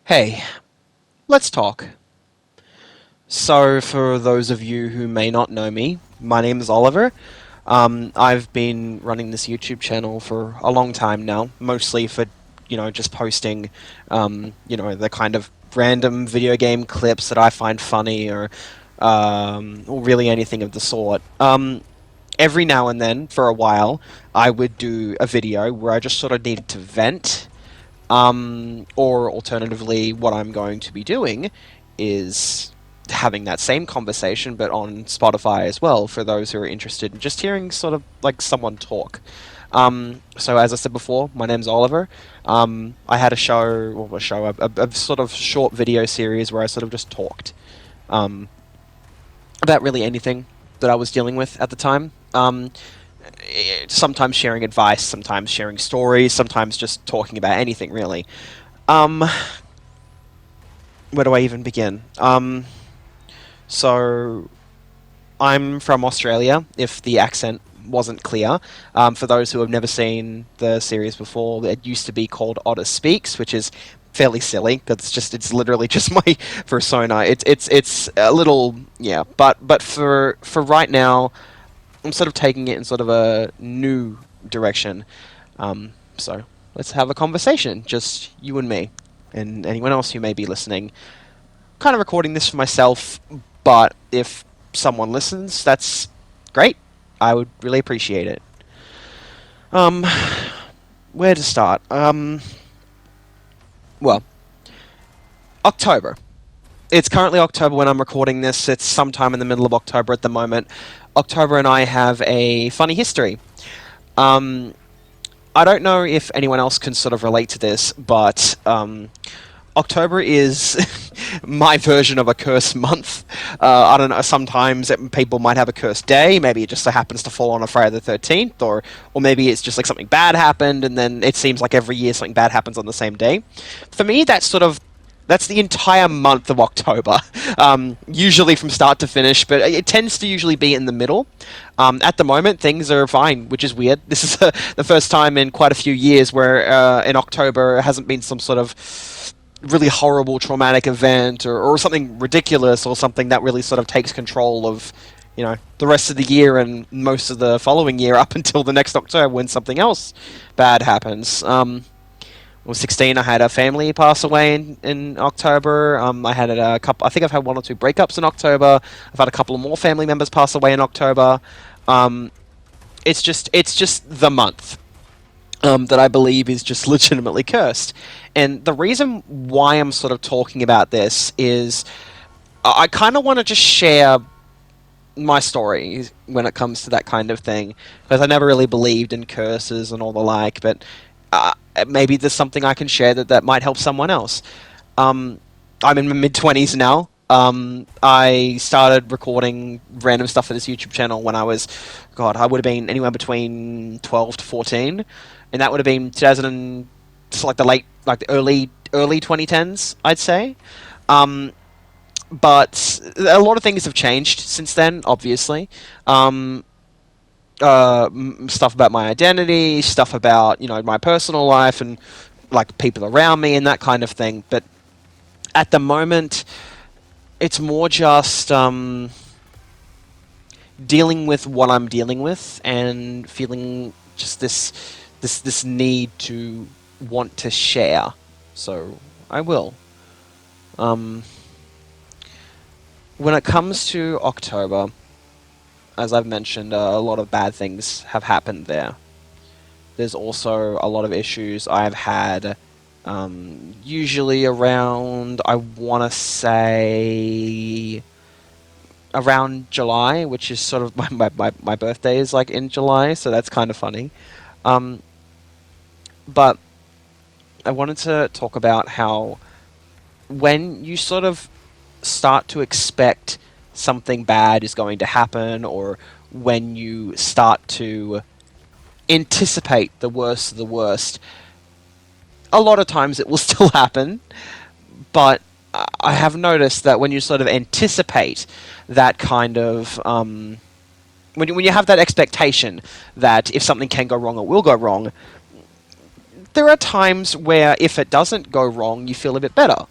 Hey, let's talk. So, for those of you who may not know me, my name is Oliver. I've been running this YouTube channel for a long time now, mostly for, just posting, the kind of random video game clips that I find funny or really anything of the sort. Every now and then, for a while, I would do a video where I just sort of needed to vent. Or alternatively, what I'm going to be doing is having that same conversation, but on Spotify as well, for those who are interested in just hearing sort of like someone talk. So as I said before, my name's Oliver. I had a show, well, a sort of short video series where I sort of just talked um, about really anything that I was dealing with at the time. Sometimes sharing advice, sometimes sharing stories, sometimes just talking about anything really. Um, where do I even begin? So I'm from Australia, if the accent wasn't clear. For those who have never seen the series before, it used to be called Otter Speaks, which is fairly silly because it's literally just my persona. It's a little, yeah, but for right now, I'm sort of taking it in sort of a new direction. So let's have a conversation, just you and me, and anyone else who may be listening. Kind of recording this for myself, but if someone listens, that's great. I would really appreciate it. Um, where to start? Well, October. It's currently October when I'm recording this. It's sometime in the middle of October at the moment. October and I have a funny history. Um, I don't know if anyone else can sort of relate to this, but October is my version of a cursed month. I don't know. Sometimes people might have a cursed day. Maybe it just so happens to fall on a Friday the 13th, or maybe it's just like something bad happened, and then it seems like every year something bad happens on the same day. For me, that's the entire month of October, usually from start to finish, but it tends to usually be in the middle. At the moment, things are fine, which is weird. This is the first time in quite a few years where in October hasn't been some sort of really horrible traumatic event or something ridiculous or something that really sort of takes control of the rest of the year and most of the following year up until the next October when something else bad happens. I was 16. I had a family pass away in October. I had a couple. I think I've had one or two breakups in October. I've had a couple of more family members pass away in October. Um, it's just the month that I believe is just legitimately cursed. And the reason why I'm sort of talking about this is I kind of want to just share my story when it comes to that kind of thing, because I never really believed in curses and all the like, but maybe there's something I can share that might help someone else. Um, I'm in my mid-20s now. I started recording random stuff for this YouTube channel when I was, God, I would have been anywhere between 12 to 14, and that would have been 2000 and, like the early 2010s, I'd say. Um, but a lot of things have changed since then, obviously. Um, Stuff about my identity, stuff about my personal life and like people around me and that kind of thing. But at the moment, it's more just dealing with what I'm dealing with and feeling just this need to want to share. So I will. Um, when it comes to October, as I've mentioned, a lot of bad things have happened there. There's also a lot of issues I've had, usually around, I want to say, around July, which is sort of my birthday is like in July, so that's kind of funny. Um, but I wanted to talk about how when you sort of start to expect something bad is going to happen, or when you start to anticipate the worst of the worst, a lot of times it will still happen, but I have noticed that when you sort of anticipate that kind of when you have that expectation that if something can go wrong, it will go wrong, there are times where if it doesn't go wrong, you feel a bit better.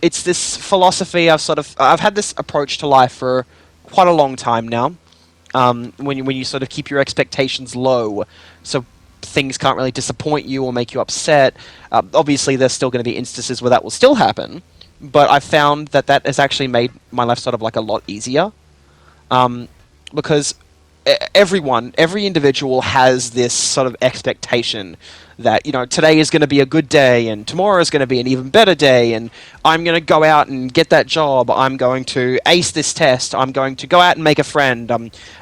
it's this philosophy I've had this approach to life for quite a long time now. When you sort of keep your expectations low, so things can't really disappoint you or make you upset. Obviously, there's still going to be instances where that will still happen, but I've found that that has actually made my life sort of like a lot easier. Um, because every individual has this sort of expectation that, today is going to be a good day and tomorrow is going to be an even better day, and I'm going to go out and get that job, I'm going to ace this test, I'm going to go out and make a friend,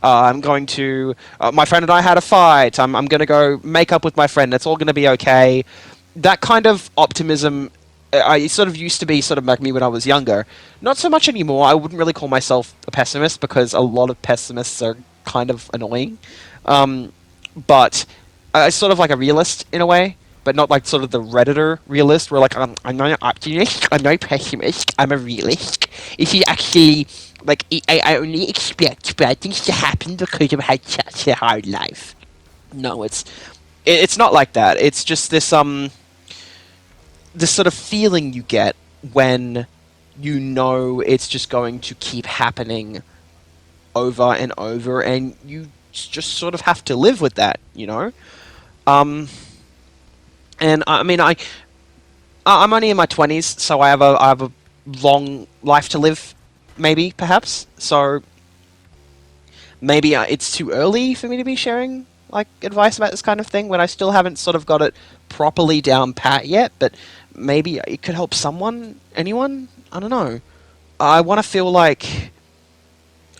I'm going to my friend and I had a fight, I'm going to go make up with my friend, it's all going to be okay. That kind of optimism, I sort of used to be sort of like me when I was younger. Not so much anymore. I wouldn't really call myself a pessimist because a lot of pessimists are kind of annoying. But I sort of like a realist in a way, but not like sort of the Redditor realist where like I'm not an optimist, I'm not a pessimist, I'm a realist. If you actually like I only expect bad things to happen because I've had such a hard life. No, it's not like that. It's just this sort of feeling you get when you know it's just going to keep happening over and over, and you just sort of have to live with that. Um, and I mean, I'm only in my 20s, so I have a long life to live, maybe perhaps. So maybe it's too early for me to be sharing like advice about this kind of thing when I still haven't sort of got it properly down pat yet. But maybe it could help someone, anyone. I don't know. I want to feel like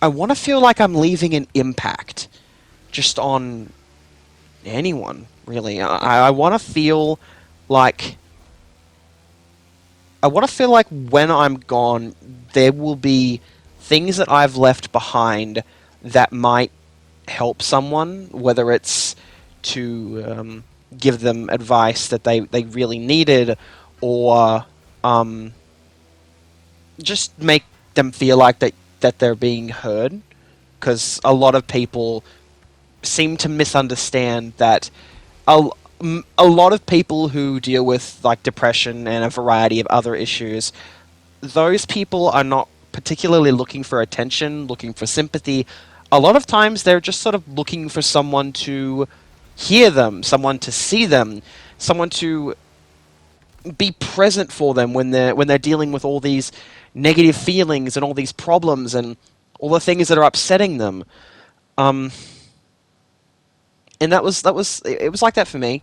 I want to feel like I'm leaving an impact just on anyone, really. I want to feel like when I'm gone, there will be things that I've left behind that might help someone, whether it's to give them advice that they really needed, or um, just make them feel like that they're being heard. Because a lot of people seem to misunderstand that a, a lot of people who deal with like depression and a variety of other issues, those people are not particularly looking for attention, looking for sympathy. A lot of times they're just sort of looking for someone to hear them, someone to see them, someone to be present for them when they're dealing with all these negative feelings and all these problems and all the things that are upsetting them. Um, and that was it was like that for me.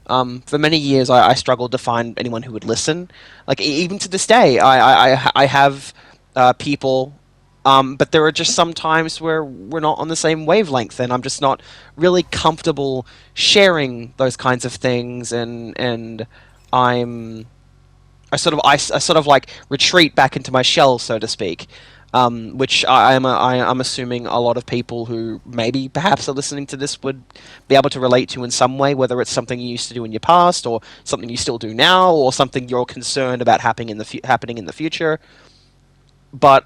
For many years, I struggled to find anyone who would listen. Like even to this day, I have people, but there are just some times where we're not on the same wavelength, and I'm just not really comfortable sharing those kinds of things, and I'm I sort of like retreat back into my shell, so to speak. Which I'm assuming a lot of people who maybe perhaps are listening to this would be able to relate to in some way, whether it's something you used to do in your past, or something you still do now, or something you're concerned about happening in the future. But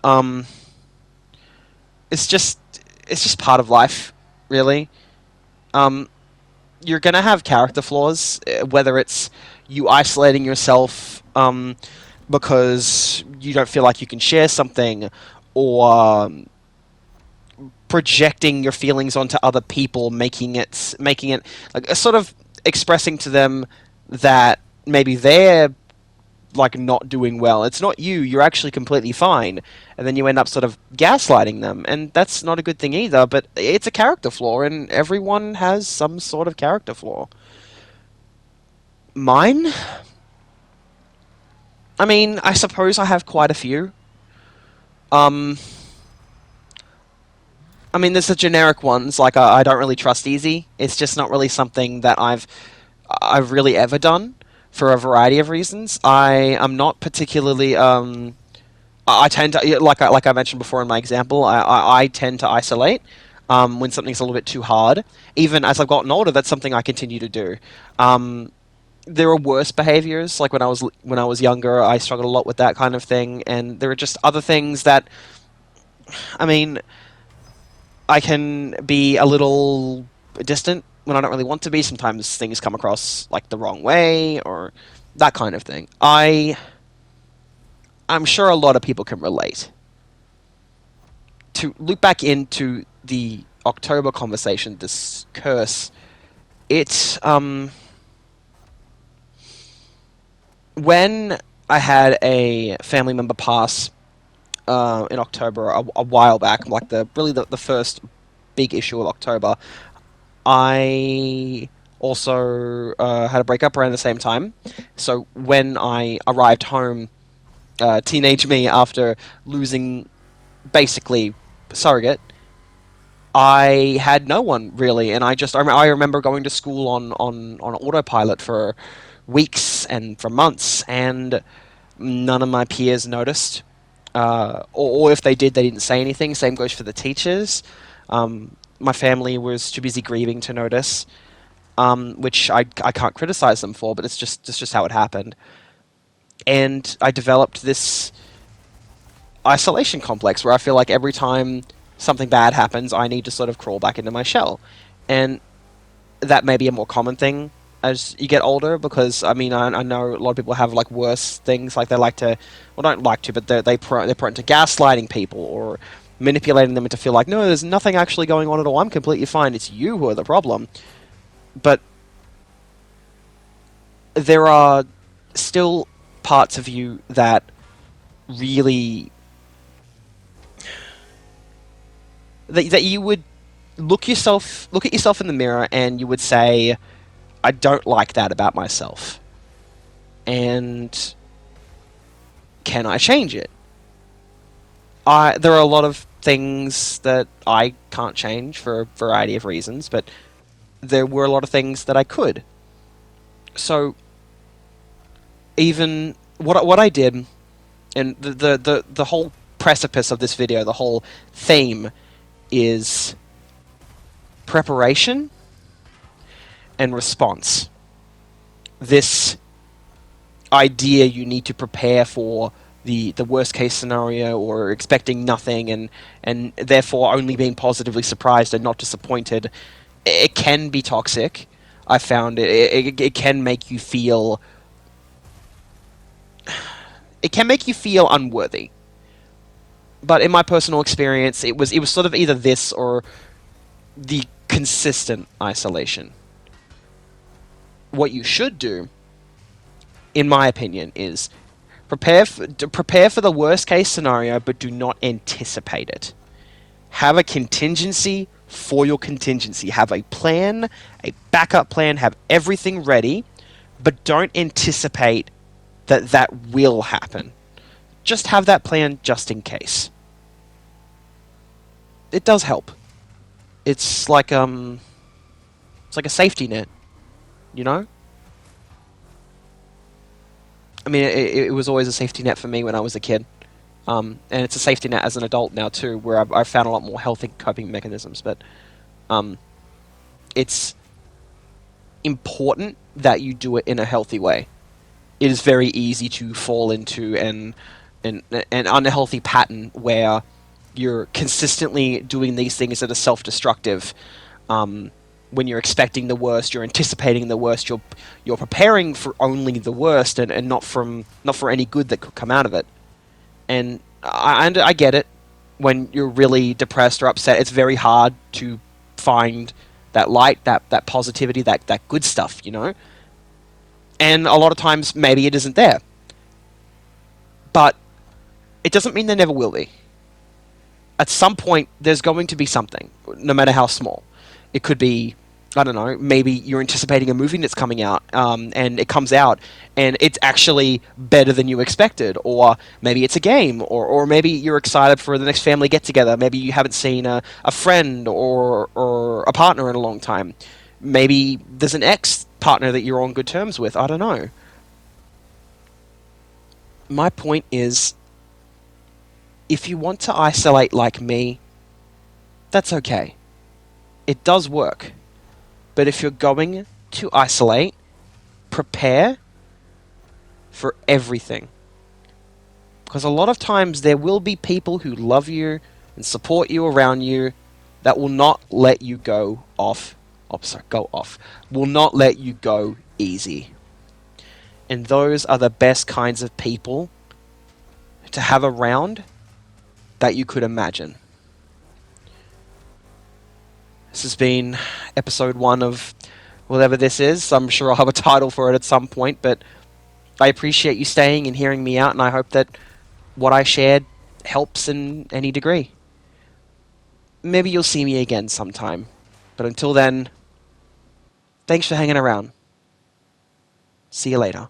it's just it's just part of life, really. Um, you're gonna have character flaws, whether it's you isolating yourself because you don't feel like you can share something, or projecting your feelings onto other people, making it like a sort of expressing to them that maybe they're like not doing well. It's not you. You're actually completely fine, and then you end up sort of gaslighting them, and that's not a good thing either. But it's a character flaw, and everyone has some sort of character flaw. Mine? I mean, I suppose I have quite a few. Um, I mean, there's the generic ones, like I don't really trust easy. It's just not really something that I've really ever done for a variety of reasons. I am not particularly I tend to, yeah, like I mentioned before in my example, I tend to isolate when something's a little bit too hard. Even as I've gotten older, that's something I continue to do. Um, there are worse behaviors, like when I was younger, I struggled a lot with that kind of thing, and there are just other things that, I mean, I can be a little distant when I don't really want to be. Sometimes things come across like the wrong way or that kind of thing. I'm sure a lot of people can relate. To loop back into the October conversation, this curse, it's when I had a family member pass in October a while back, like the first big issue of October. I also had a breakup around the same time. So when I arrived home, teenage me, after losing basically surrogate, I had no one really, and I remember going to school on autopilot for weeks and for months, and none of my peers noticed, or if they did, they didn't say anything. Same goes for the teachers. My family was too busy grieving to notice, which I can't criticize them for, but it's just how it happened. And I developed this isolation complex where I feel like every time something bad happens, I need to sort of crawl back into my shell. And that may be a more common thing as you get older, because I mean I know a lot of people have like worse things, like they like to, well, don't like to, but they're prone to gaslighting people or manipulating them into feel like, no, there's nothing actually going on at all, I'm completely fine, it's you who are the problem. But there are still parts of you that really, that you would look at yourself in the mirror and you would say, I don't like that about myself. And can I change it? There are a lot of things that I can't change for a variety of reasons, but there were a lot of things that I could. So even what I did, and the whole precipice of this video, the whole theme is preparation and response. This idea you need to prepare for the worst case scenario, or expecting nothing, and therefore only being positively surprised and not disappointed, it can be toxic. I found it can make you feel, it can make you feel unworthy. But in my personal experience, it was sort of either this or the consistent isolation. What you should do, in my opinion, is prepare for the worst case scenario, but do not anticipate it. Have a contingency for your contingency. Have a plan, a backup plan. Have everything ready, but don't anticipate that will happen. Just have that plan just in case. It does help. It's like a safety net, you know. I mean, it was always a safety net for me when I was a kid. And it's a safety net as an adult now too, where I've found a lot more healthy coping mechanisms. But um, it's important that you do it in a healthy way. It is very easy to fall into an unhealthy pattern where you're consistently doing these things that are self-destructive. When you're expecting the worst, you're anticipating the worst, you're preparing for only the worst, and not for any good that could come out of it. And I get it. When you're really depressed or upset, it's very hard to find that light, that positivity, that good stuff, you know? And a lot of times, maybe it isn't there. But it doesn't mean there never will be. At some point, there's going to be something, no matter how small. It could be, I don't know, maybe you're anticipating a movie that's coming out, and it comes out, and it's actually better than you expected. Or maybe it's a game, or maybe you're excited for the next family get-together. Maybe you haven't seen a friend or a partner in a long time. Maybe there's an ex-partner that you're on good terms with. I don't know. My point is, if you want to isolate like me, that's okay. It does work. But if you're going to isolate, prepare for everything. Because a lot of times there will be people who love you and support you around you that will not let you go off. Oh, sorry, go off. Will not let you go easy. And those are the best kinds of people to have a round that you could imagine. This has been episode 1 of whatever this is. I'm sure I'll have a title for it at some point, but I appreciate you staying and hearing me out, and I hope that what I shared helps in any degree. Maybe you'll see me again sometime. But until then, thanks for hanging around. See you later.